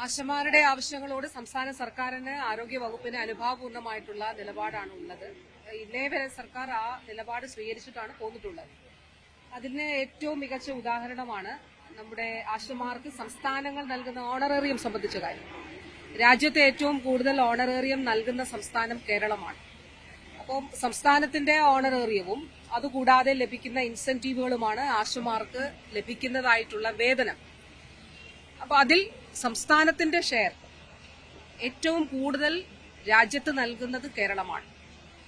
ആശമാരുടെ ആവശ്യങ്ങളോട് സംസ്ഥാന സർക്കാരിന് ആരോഗ്യ വകുപ്പിന് അനുഭാവപൂർണമായിട്ടുള്ള നിലപാടാണ് ഉള്ളത്. ഇന്നേ വരെ സർക്കാർ ആ നിലപാട് സ്വീകരിച്ചിട്ടാണ് പോന്നിട്ടുള്ളത്. അതിന് ഏറ്റവും മികച്ച ഉദാഹരണമാണ് നമ്മുടെ ആശമാർക്ക് സംസ്ഥാനങ്ങൾ നൽകുന്ന ഓണറേറിയം സംബന്ധിച്ച കാര്യം. രാജ്യത്തെ ഏറ്റവും കൂടുതൽ ഓണറേറിയം നൽകുന്ന സംസ്ഥാനം കേരളമാണ്. അപ്പോൾ സംസ്ഥാനത്തിന്റെ ഓണറേറിയവും അതുകൂടാതെ ലഭിക്കുന്ന ഇൻസെന്റീവുകളുമാണ് ആശമാർക്ക് ലഭിക്കുന്നതായിട്ടുള്ള വേതനം. അപ്പൊ അതിൽ സംസ്ഥാനത്തിന്റെ ഷെയർ ഏറ്റവും കൂടുതൽ രാജ്യത്ത് നൽകുന്നത് കേരളമാണ്.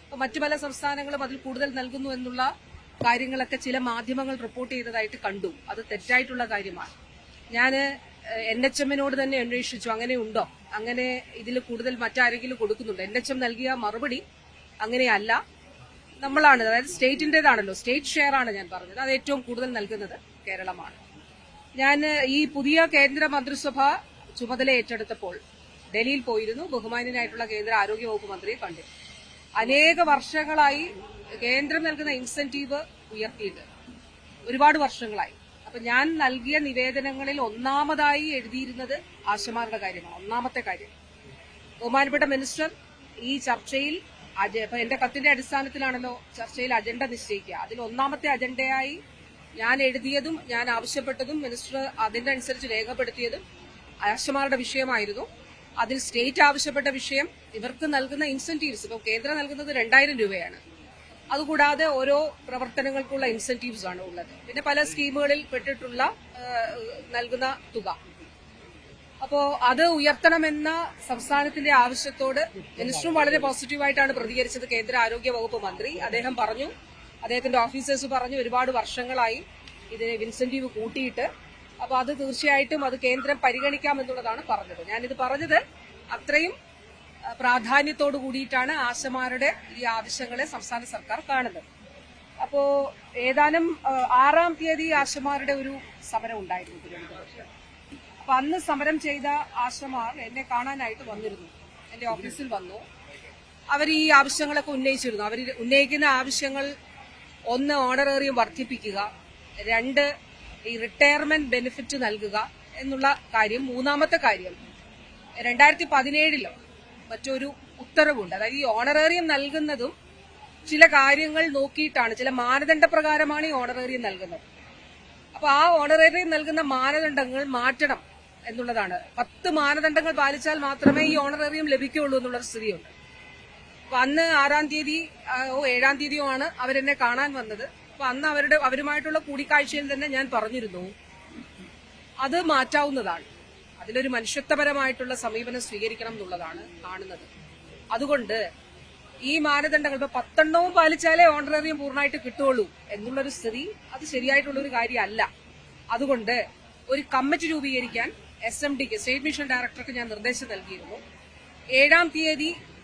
അപ്പൊ മറ്റു പല സംസ്ഥാനങ്ങളും അതിൽ കൂടുതൽ നൽകുന്നു എന്നുള്ള കാര്യങ്ങളൊക്കെ ചില മാധ്യമങ്ങൾ റിപ്പോർട്ട് ചെയ്തതായിട്ട് കണ്ടു. അത് തെറ്റായിട്ടുള്ള കാര്യമാണ്. ഞാൻ NHM-നോട് തന്നെ അന്വേഷിച്ചു, അങ്ങനെ ഉണ്ടോ, അങ്ങനെ ഇതിൽ കൂടുതൽ മറ്റാരെങ്കിലും കൊടുക്കുന്നുണ്ടോ? NHM നൽകിയ മറുപടി അങ്ങനെയല്ല, നമ്മളാണ്, അതായത് സ്റ്റേറ്റിന്റേതാണല്ലോ, സ്റ്റേറ്റ് ഷെയർ ആണ് ഞാൻ പറഞ്ഞത്, അത് ഏറ്റവും കൂടുതൽ നൽകുന്നത് കേരളമാണ്. ഞാൻ ഈ പുതിയ കേന്ദ്ര മന്ത്രിസഭ ചുമതല ഏറ്റെടുത്തപ്പോൾ ഡൽഹിയിൽ പോയിരുന്നു. ബഹുമാന്യനായിട്ടുള്ള കേന്ദ്ര ആരോഗ്യ വകുപ്പ് മന്ത്രിയെ കണ്ടു. അനേക വർഷങ്ങളായി കേന്ദ്രം നൽകുന്ന ഇൻസെന്റീവ് ഉയർത്തിയിട്ട് ഒരുപാട് വർഷങ്ങളായി. അപ്പൊ ഞാൻ നൽകിയ നിവേദനങ്ങളിൽ ഒന്നാമതായി എഴുതിയിരുന്നത് ആശമാരുടെ കാര്യമാണ്. ഒന്നാമത്തെ കാര്യം, ബഹുമാനപ്പെട്ട മിനിസ്റ്റർ ഈ ചർച്ചയിൽ എന്റെ കത്തിന്റെ അടിസ്ഥാനത്തിലാണല്ലോ ചർച്ചയിൽ അജണ്ട നിശ്ചയിക്കുക. അതിൽ ഒന്നാമത്തെ അജണ്ടയായി ഞാൻ എഴുതിയതും ഞാൻ ആവശ്യപ്പെട്ടതും മിനിസ്റ്റർ അതിന്റെ അനുസരിച്ച് രേഖപ്പെടുത്തിയതും ആശമാരുടെ വിഷയമായിരുന്നു. അതിൽ സ്റ്റേറ്റ് ആവശ്യപ്പെട്ട വിഷയം ഇവർക്ക് നൽകുന്ന ഇൻസെന്റീവ്സ്. ഇപ്പം കേന്ദ്രം നൽകുന്നത് 2000 രൂപയാണ്. അതുകൂടാതെ ഓരോ പ്രവർത്തനങ്ങൾക്കുള്ള ഇൻസെന്റീവ്സ് ആണ് ഉള്ളത്. പിന്നെ പല സ്കീമുകളിൽ പെട്ടിട്ടുള്ള നൽകുന്ന തുക. അപ്പോ അത് ഉയർത്തണമെന്ന സംസ്ഥാനത്തിന്റെ ആവശ്യത്തോട് മിനിസ്റ്ററും വളരെ പോസിറ്റീവായിട്ടാണ് പ്രതികരിച്ചത്. കേന്ദ്ര ആരോഗ്യ വകുപ്പ് മന്ത്രി അദ്ദേഹം പറഞ്ഞു, അദ്ദേഹത്തിന്റെ ഓഫീസേഴ്സ് പറഞ്ഞു, ഒരുപാട് വർഷങ്ങളായി ഇതിന് ഇൻസെന്റീവ് കൂട്ടിയിട്ട്. അപ്പൊ അത് തീർച്ചയായിട്ടും അത് കേന്ദ്രം പരിഗണിക്കാമെന്നുള്ളതാണ് പറഞ്ഞത്. ഞാനിത് പറഞ്ഞത് അത്രയും പ്രാധാന്യത്തോടു കൂടിയിട്ടാണ് ആശമാരുടെ ഈ ആവശ്യങ്ങളെ സംസ്ഥാന സർക്കാർ കാണുന്നത്. അപ്പോ ഏതാനും 6-ാം തീയതി ആശമാരുടെ ഒരു സമരം ഉണ്ടായിരുന്നു തിരുവനന്തപുരത്ത്. അപ്പൊ അന്ന് സമരം ചെയ്ത ആശമാർ എന്നെ കാണാനായിട്ട് വന്നിരുന്നു, എന്റെ ഓഫീസിൽ വന്നു. അവർ ഈ ആവശ്യങ്ങളൊക്കെ ഉന്നയിച്ചിരുന്നു. അവർ ഉന്നയിക്കുന്ന ആവശ്യങ്ങൾ, 1 ഓണറേറിയം വർദ്ധിപ്പിക്കുക, 2 ഈ റിട്ടയർമെന്റ് ബെനിഫിറ്റ് നൽകുക എന്നുള്ള കാര്യം, 3-ാമത്തെ കാര്യം 2017 മറ്റൊരു ഉത്തരവുണ്ട്. അതായത് ഈ ഓണറേറിയം നൽകുന്നതും ചില കാര്യങ്ങൾ നോക്കിയിട്ടാണ്, ചില മാനദണ്ഡ പ്രകാരമാണ് ഈ ഓണറേറിയം നൽകുന്നത്. അപ്പൊ ആ ഓണറേറിയം നൽകുന്ന മാനദണ്ഡങ്ങൾ മാറ്റണം എന്നുള്ളതാണ്. 10 മാനദണ്ഡങ്ങൾ പാലിച്ചാൽ മാത്രമേ ഈ ഓണറേറിയം ലഭിക്കുകയുള്ളൂ എന്നുള്ള സ്ഥിതിയുണ്ട്. അപ്പൊ അന്ന് 6-ാം തീയതി 7-ാം തീയതിയോ ആണ് അവരെന്നെ കാണാൻ വന്നത്. അപ്പൊ അന്ന് അവരുമായിട്ടുള്ള കൂടിക്കാഴ്ചയിൽ തന്നെ ഞാൻ പറഞ്ഞിരുന്നു, അത് മാറ്റാവുന്നതാണ്, അതിലൊരു മനുഷ്യത്വപരമായിട്ടുള്ള സമീപനം സ്വീകരിക്കണം എന്നുള്ളതാണ് കാണുന്നത്. അതുകൊണ്ട് ഈ മാനദണ്ഡങ്ങൾ ഇപ്പൊ 10 എണ്ണവും പാലിച്ചാലേ ഓണറേറിയം പൂർണ്ണമായിട്ട് കിട്ടുള്ളൂ എന്നുള്ളൊരു സ്ഥിതി അത് ശരിയായിട്ടുള്ളൊരു കാര്യമല്ല. അതുകൊണ്ട് ഒരു കമ്മിറ്റി രൂപീകരിക്കാൻ SMDക്ക്, സ്റ്റേറ്റ് മിഷൻ ഡയറക്ടർക്ക് ഞാൻ നിർദ്ദേശം നൽകിയിരുന്നു. 7-ാം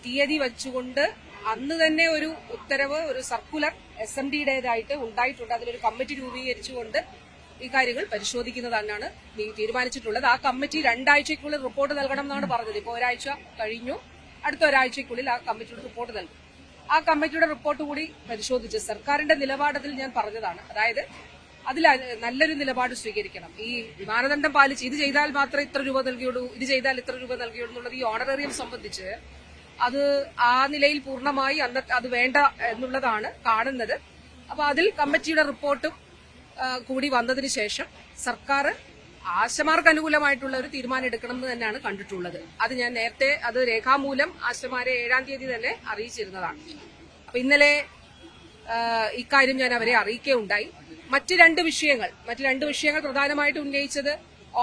തീയതി വെച്ചുകൊണ്ട് അന്ന് തന്നെ ഒരു ഉത്തരവ്, ഒരു സർക്കുലർ SMDയുടേതായിട്ട് ഉണ്ടായിട്ടുണ്ട്. അതിലൊരു കമ്മിറ്റി രൂപീകരിച്ചുകൊണ്ട് ഈ കാര്യങ്ങൾ പരിശോധിക്കുന്നതാണ് തീരുമാനിച്ചിട്ടുള്ളത്. ആ കമ്മിറ്റി 2 ആഴ്ചയ്ക്കുള്ളിൽ റിപ്പോർട്ട് നൽകണം എന്നാണ് പറഞ്ഞത്. ഇപ്പോൾ 1 ആഴ്ച കഴിഞ്ഞു, അടുത്ത 1 ആഴ്ചയ്ക്കുള്ളിൽ ആ കമ്മിറ്റിയുടെ റിപ്പോർട്ട് നൽകും. ആ കമ്മിറ്റിയുടെ റിപ്പോർട്ട് കൂടി പരിശോധിച്ച് സർക്കാരിന്റെ നിലപാടതിൽ ഞാൻ പറഞ്ഞതാണ്. അതായത് അതിൽ നല്ലൊരു നിലപാട് സ്വീകരിക്കണം. ഈ മാനദണ്ഡം പാലിച്ച് ഇത് ചെയ്താൽ മാത്രമേ ഇത്ര രൂപ നൽകിയുള്ളൂ, ഇത് ചെയ്താൽ ഇത്ര രൂപ നൽകിയുള്ളൂ എന്നുള്ളത് ഈ ഓണറേറിയം സംബന്ധിച്ച് അത് ആ നിലയിൽ പൂർണ്ണമായി അത് വേണ്ട എന്നുള്ളതാണ് കാണുന്നത്. അപ്പൊ അതിൽ കമ്മിറ്റിയുടെ റിപ്പോർട്ടും കൂടി വന്നതിന് ശേഷം സർക്കാർ ആശമാർക്ക് അനുകൂലമായിട്ടുള്ള ഒരു തീരുമാനം എടുക്കണം എന്ന് തന്നെയാണ് കണ്ടിട്ടുള്ളത്. അത് ഞാൻ നേരത്തെ അത് രേഖാമൂലം ആശമാരെ 7-ാം തീയതി തന്നെ അറിയിച്ചിരുന്നതാണ്. അപ്പൊ ഇന്നലെ ഇക്കാര്യം ഞാൻ അവരെ അറിയിക്കുകയുണ്ടായി. മറ്റ് രണ്ട് വിഷയങ്ങൾ പ്രധാനമായിട്ട് ഉന്നയിച്ചത്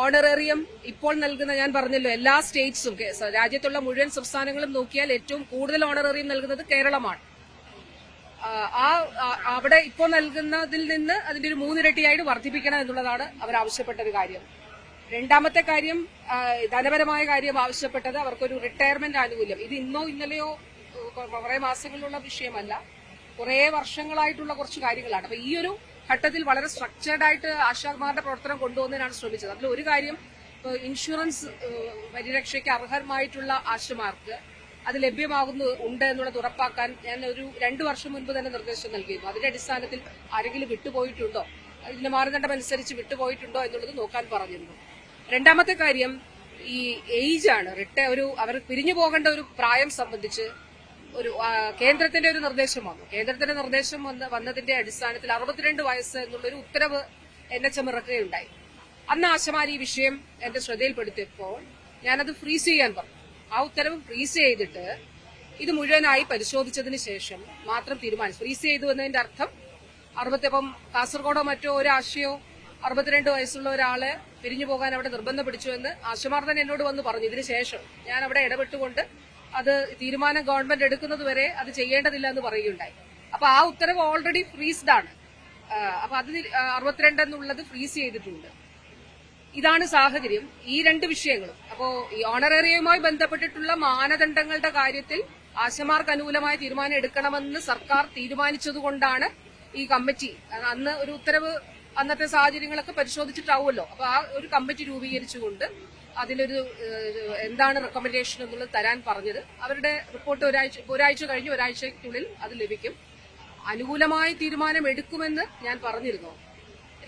ഓണറേറിയം ഇപ്പോൾ നൽകുന്ന, ഞാൻ പറഞ്ഞല്ലോ, എല്ലാ സ്റ്റേറ്റ്സും രാജ്യത്തുള്ള മുഴുവൻ സംസ്ഥാനങ്ങളും നോക്കിയാൽ ഏറ്റവും കൂടുതൽ ഓണറേറിയം നൽകുന്നത് കേരളമാണ്. അവിടെ ഇപ്പോൾ നൽകുന്നതിൽ നിന്ന് അതിന്റെ ഒരു 3 ഇരട്ടിയായിട്ട് വർദ്ധിപ്പിക്കണം എന്നുള്ളതാണ് അവർ ആവശ്യപ്പെട്ട ഒരു കാര്യം. 2-ാമത്തെ കാര്യം, ധനപരമായ കാര്യം ആവശ്യപ്പെട്ടത് അവർക്കൊരു റിട്ടയർമെന്റ് ആനുകൂല്യം. ഇത് ഇന്നോ ഇന്നലെയോ കുറെ മാസങ്ങളിലുള്ള വിഷയമല്ല, കുറെ വർഷങ്ങളായിട്ടുള്ള കുറച്ച് കാര്യങ്ങളാണ്. അപ്പൊ ഈ ഒരു ഘട്ടത്തിൽ വളരെ സ്ട്രക്ചേർഡ് ആയിട്ട് ആശാമാരുടെ പ്രവർത്തനം കൊണ്ടുപോകുന്നതിനാണ് ശ്രമിച്ചത്. അതിൽ ഒരു കാര്യം, ഇൻഷുറൻസ് പരിരക്ഷയ്ക്ക് അർഹമായിട്ടുള്ള ആശമാർക്ക് അത് ലഭ്യമാകുന്നുണ്ട് എന്നുള്ളത് ഉറപ്പാക്കാൻ ഞാൻ ഒരു 2 വർഷം മുൻപ് തന്നെ നിർദ്ദേശം നൽകിയിരുന്നു. അതിന്റെ അടിസ്ഥാനത്തിൽ ആരെങ്കിലും വിട്ടുപോയിട്ടുണ്ടോ, ഇതിന്റെ മാനദണ്ഡം അനുസരിച്ച് വിട്ടുപോയിട്ടുണ്ടോ എന്നുള്ളത് നോക്കാൻ പറഞ്ഞിരുന്നു. 2-ാമത്തെ കാര്യം, ഈ ഏജ് ആണ് അവർ പിരിഞ്ഞു പോകേണ്ട ഒരു പ്രായം സംബന്ധിച്ച് ഒരു കേന്ദ്രത്തിന്റെ ഒരു നിർദ്ദേശം വന്നു. കേന്ദ്രത്തിന്റെ നിർദ്ദേശം വന്നതിന്റെ അടിസ്ഥാനത്തിൽ 62 വയസ്സ് എന്നുള്ളൊരു ഉത്തരവ് NHM ഇറക്കുകയുണ്ടായി. അന്ന് ആശമാർ ഈ വിഷയം എന്റെ ശ്രദ്ധയിൽപ്പെടുത്തിയപ്പോൾ ഞാനത് ഫ്രീസ് ചെയ്യാൻ പറഞ്ഞു. ആ ഉത്തരവ് ഫ്രീസ് ചെയ്തിട്ട് ഇത് മുഴുവനായി പരിശോധിച്ചതിന് ശേഷം മാത്രം തീരുമാനിച്ചു. ഫ്രീസ് ചെയ്തു എന്നതിന്റെ അർത്ഥം ഇപ്പം കാസർഗോഡോ മറ്റോ ഒരാശയോ 62 വയസ്സുള്ള ഒരാളെ പിരിഞ്ഞു പോകാൻ അവിടെ നിർബന്ധം പിടിച്ചു എന്ന് ആശമാർ തന്നെ എന്നോട് വന്ന് പറഞ്ഞു. ഇതിന് ശേഷം ഞാൻ അവിടെ ഇടപെട്ടുകൊണ്ട് അത് തീരുമാനം ഗവൺമെന്റ് എടുക്കുന്നത് വരെ അത് ചെയ്യേണ്ടതില്ല എന്ന് പറയുകയുണ്ടായി. അപ്പൊ ആ ഉത്തരവ് ഓൾറെഡി ഫ്രീസ്ഡ് ആണ്. അപ്പൊ അത് 62 എന്നുള്ളത് ഫ്രീസ് ചെയ്തിട്ടുണ്ട്. ഇതാണ് സാഹചര്യം. ഈ രണ്ട് വിഷയങ്ങളും അപ്പോ ഈ ഓണറേറിയവുമായി ബന്ധപ്പെട്ടിട്ടുള്ള മാനദണ്ഡങ്ങളുടെ കാര്യത്തിൽ ആശമാർക്ക് അനുകൂലമായ തീരുമാനം എടുക്കണമെന്ന് സർക്കാർ തീരുമാനിച്ചതുകൊണ്ടാണ് ഈ കമ്മിറ്റി അന്ന് ഒരു ഉത്തരവ് അന്നത്തെ സാഹചര്യങ്ങളൊക്കെ പരിശോധിച്ചിട്ടാവുമല്ലോ. അപ്പൊ ആ ഒരു കമ്മിറ്റി രൂപീകരിച്ചുകൊണ്ട് അതിലൊരു എന്താണ് റെക്കമെൻഡേഷൻ എന്നുള്ളത് തരാൻ പറഞ്ഞത്. അവരുടെ റിപ്പോർട്ട് ഒരാഴ്ച കഴിഞ്ഞ് ഒരാഴ്ചയ്ക്കുള്ളിൽ അത് ലഭിക്കും. അനുകൂലമായ തീരുമാനം എടുക്കുമെന്ന് ഞാൻ പറഞ്ഞിരുന്നു.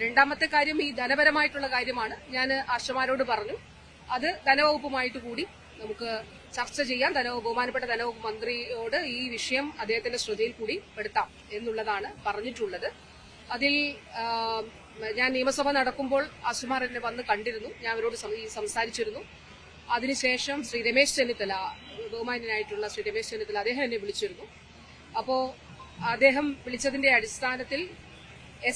രണ്ടാമത്തെ കാര്യം ഈ ധനപരമായിട്ടുള്ള കാര്യമാണ്. ഞാൻ ആശമാരോട് പറഞ്ഞു അത് ധനവകുപ്പുമായിട്ട് കൂടി നമുക്ക് ചർച്ച ചെയ്യാം. ബഹുമാനപ്പെട്ട ധനവകുപ്പ് മന്ത്രിയോട് ഈ വിഷയം അദ്ദേഹത്തിന്റെ ശ്രദ്ധയിൽ കൂടി പെടുത്താം എന്നുള്ളതാണ് പറഞ്ഞിട്ടുള്ളത്. അതിൽ ഞാൻ നിയമസഭ നടക്കുമ്പോൾ ആശമാർ എന്നെ വന്ന് കണ്ടിരുന്നു. ഞാൻ അവരോട് സംസാരിച്ചിരുന്നു. അതിനുശേഷം ശ്രീ രമേശ് ചെന്നിത്തല, ബഹുമാന്യനായിട്ടുള്ള ശ്രീ രമേശ് ചെന്നിത്തല, അദ്ദേഹം എന്നെ വിളിച്ചിരുന്നു. അപ്പോ അദ്ദേഹം വിളിച്ചതിന്റെ അടിസ്ഥാനത്തിൽ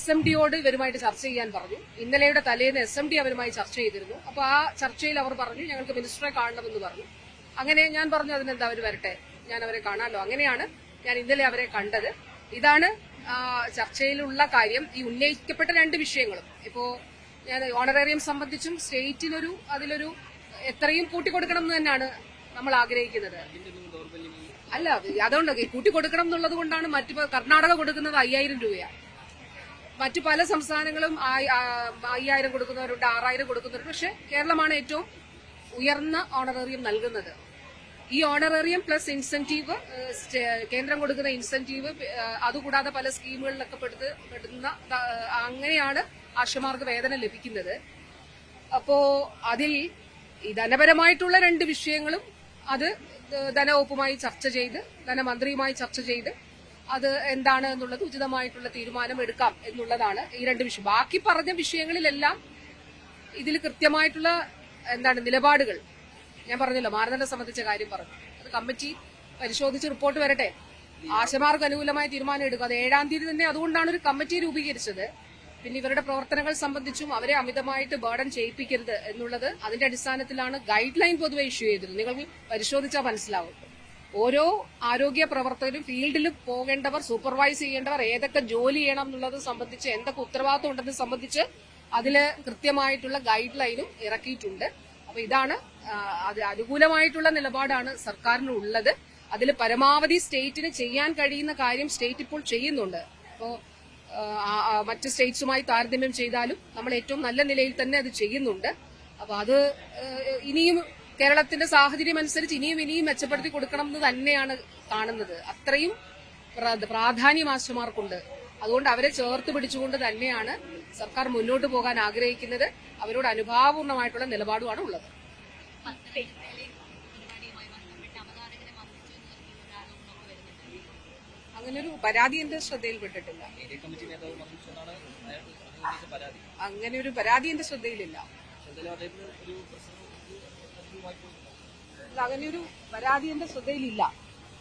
SMDയോട് ഇവരുമായിട്ട് ചർച്ച ചെയ്യാൻ പറഞ്ഞു. ഇന്നലെയുടെ തലേന്ന് SMD അവരുമായി ചർച്ച ചെയ്തിരുന്നു. അപ്പൊ ആ ചർച്ചയിൽ അവർ പറഞ്ഞു ഞങ്ങൾക്ക് മിനിസ്റ്ററെ കാണണമെന്ന് പറഞ്ഞു. അങ്ങനെ ഞാൻ പറഞ്ഞു അതിനെന്താ അവർ വരട്ടെ, ഞാൻ അവരെ കാണാമല്ലോ. അങ്ങനെയാണ് ഞാൻ ഇന്നലെ അവരെ കണ്ടത്. ഇതാണ് ചർച്ചയിലുള്ള കാര്യം. ഈ ഉന്നയിക്കപ്പെട്ട രണ്ട് വിഷയങ്ങളും ഇപ്പോ ഞാൻ ഓണറേറിയം സംബന്ധിച്ചും സ്റ്റേറ്റിനൊരു അതിലൊരു എത്രയും കൂട്ടിക്കൊടുക്കണം എന്ന് തന്നെയാണ് നമ്മൾ ആഗ്രഹിക്കുന്നത്. അല്ല, അതുകൊണ്ട് കൂട്ടിക്കൊടുക്കണം എന്നുള്ളത് കൊണ്ടാണ് കർണാടക കൊടുക്കുന്നത് 5000 രൂപയാണ്. മറ്റു പല സംസ്ഥാനങ്ങളും 5000 കൊടുക്കുന്നവരുണ്ട്, 6000 കൊടുക്കുന്നവരുണ്ട്. പക്ഷെ കേരളമാണ് ഏറ്റവും ഉയർന്ന ഓണറേറിയം നൽകുന്നത്. ഈ ഓണറേറിയം പ്ലസ് ഇൻസെന്റീവ്, കേന്ദ്രം കൊടുക്കുന്ന ഇൻസെന്റീവ്, അതുകൂടാതെ പല സ്കീമുകളിലൊക്കെ പെടുന്ന അങ്ങനെയാണ് ആശമാർക്ക് വേതനം ലഭിക്കുന്നത്. അപ്പോ അതിൽ ഈ ധനപരമായിട്ടുള്ള രണ്ട് വിഷയങ്ങളും അത് ധനവകുപ്പുമായി ചർച്ച ചെയ്ത് ധനമന്ത്രിയുമായി ചർച്ച ചെയ്ത് അത് എന്താണ് എന്നുള്ളത് ഉചിതമായിട്ടുള്ള തീരുമാനം എടുക്കാം എന്നുള്ളതാണ് ഈ രണ്ട് വിഷയം. ബാക്കി പറഞ്ഞ വിഷയങ്ങളിലെല്ലാം ഇതിൽ കൃത്യമായിട്ടുള്ള നിലപാടുകൾ ഞാൻ പറഞ്ഞല്ലോ. മാനദണ്ഡം സംബന്ധിച്ച കാര്യം പറഞ്ഞു. അത് കമ്മിറ്റി പരിശോധിച്ച് റിപ്പോർട്ട് വരട്ടെ. ആശമാർക്ക് അനുകൂലമായ തീരുമാനം എടുക്കും. അത് 7-ാം തീയതി തന്നെ. അതുകൊണ്ടാണ് ഒരു കമ്മിറ്റി രൂപീകരിച്ചത്. പിന്നെ ഇവരുടെ പ്രവർത്തനങ്ങൾ സംബന്ധിച്ചും അവരെ അമിതമായിട്ട് ബേർഡൻ ചെയ്യിപ്പിക്കരുത് എന്നുള്ളത് അതിന്റെ അടിസ്ഥാനത്തിലാണ് ഗൈഡ് ലൈൻ പൊതുവെ ഇഷ്യൂ ചെയ്തിരുന്നത്. നിങ്ങൾ പരിശോധിച്ചാൽ മനസ്സിലാവും. ഓരോ ആരോഗ്യ പ്രവർത്തകരും ഫീൽഡിൽ പോകേണ്ടവർ, സൂപ്പർവൈസ് ചെയ്യേണ്ടവർ, ഏതൊക്കെ ജോലി ചെയ്യണം എന്നുള്ളത് സംബന്ധിച്ച്, എന്തൊക്കെ ഉത്തരവാദിത്വം ഉണ്ടെന്ന് സംബന്ധിച്ച് അതില് കൃത്യമായിട്ടുള്ള ഗൈഡ് ലൈനും ഇറക്കിയിട്ടുണ്ട്. അപ്പൊ ഇതാണ് അത് അനുകൂലമായിട്ടുള്ള നിലപാടാണ് സർക്കാരിന് ഉള്ളത്. അതിൽ പരമാവധി സ്റ്റേറ്റിന് ചെയ്യാൻ കഴിയുന്ന കാര്യം സ്റ്റേറ്റ് ഇപ്പോൾ ചെയ്യുന്നുണ്ട്. അപ്പോ മറ്റ് സ്റ്റേറ്റ്സുമായി താരതമ്യം ചെയ്താലും നമ്മൾ ഏറ്റവും നല്ല നിലയിൽ തന്നെ അത് ചെയ്യുന്നുണ്ട്. അപ്പൊ അത് ഇനിയും കേരളത്തിന്റെ സാഹചര്യം അനുസരിച്ച് ഇനിയും മെച്ചപ്പെടുത്തി കൊടുക്കണം എന്ന് തന്നെയാണ് കാണുന്നത്. അത്രയും പ്രാധാന്യം ആശമാർക്കുണ്ട്. അതുകൊണ്ട് അവരെ ചേർത്ത് പിടിച്ചുകൊണ്ട് തന്നെയാണ് സർക്കാർ മുന്നോട്ട് പോകാൻ ആഗ്രഹിക്കുന്നത്. അവരോട് അനുഭാവപൂർണമായിട്ടുള്ള നിലപാടുമാണ് ഉള്ളത്. അങ്ങനൊരു പരാതി എന്റെ ശ്രദ്ധയിൽപ്പെട്ടിട്ടില്ല. അങ്ങനെയൊരു പരാതി എന്റെ ശ്രദ്ധയിലില്ല. അങ്ങനെയൊരു പരാതി എന്റെ ശ്രദ്ധയിലില്ല.